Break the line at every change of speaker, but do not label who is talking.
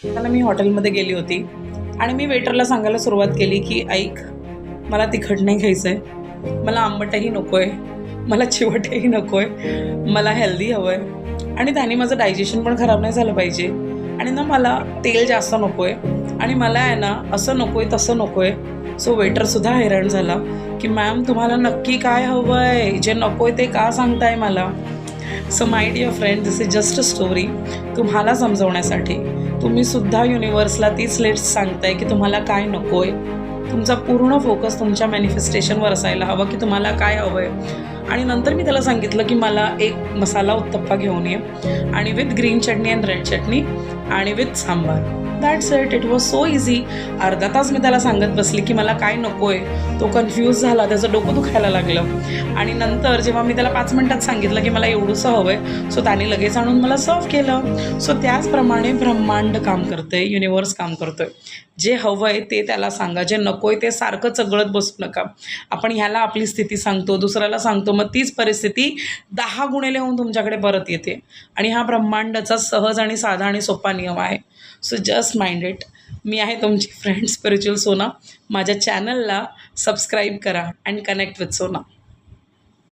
त्याला मी हॉटेलमध्ये गेली होती आणि मी वेटरला सांगायला सुरुवात केली की ऐक, मला तिखट नाही घ्यायचं आहे, मला आंबटही नको आहे, मला चिवटही नको आहे, मला हेल्दी हवं आहे आणि त्याने माझं डायजेशन पण खराब नाही झालं पाहिजे आणि ना मला तेल जास्त नको आहे आणि मला आहे ना असं नको आहे तसं नको आहे. सो वेटरसुद्धा हैराण झाला की मॅम तुम्हाला नक्की काय हवं आहे, जे नको आहे ते का सांगताय मला. So my dear friend, this is just a story तुम्हाला समजवण्यासाठी. तुम्हीसुद्धा युनिवर्सला तीच लिस्ट सांगताय की तुम्हाला काय नको आहे. तुमचा पूर्ण फोकस तुमच्या मॅनिफेस्टेशनवर असायला हवं की तुम्हाला काय हवं आहे. आणि नंतर मी त्याला सांगितलं की मला एक मसाला उत्तप्पा घेऊन ये आणि with green chutney and red chutney आणि with sambar. That's it. It was so easy. अर्धा तास मी त्याला सांगत बसली की मला काय नको आहे. तो कन्फ्यूज झाला, त्याचं डोकं दुखायला लागलं आणि नंतर जेव्हा मी त्याला 5 मिनिटात सांगितलं की मला एवढंसं हवं आहे, सो त्याने लगेच आणून मला सर्व केलं. सो त्याचप्रमाणे ब्रह्मांड काम करते, युनिवर्स काम करतोय. जे हवं आहे ते त्याला सांगा, जे नको आहे ते सारखं चगळत बसू नका. आपण ह्याला आपली स्थिती सांगतो, दुसऱ्याला सांगतो, मग तीच परिस्थिती 10 गुणिले होऊन तुमच्याकडे परत येते. आणि हा ब्रह्मांडाचा सहज आणि साधा आणि सोपा नियम आहे. So just mind it. मी आहे तुमची फ्रेंड स्पिरिच्युअल सोना. माझ्या चॅनलला सबस्क्राईब करा अँड कनेक्ट विथ सोना.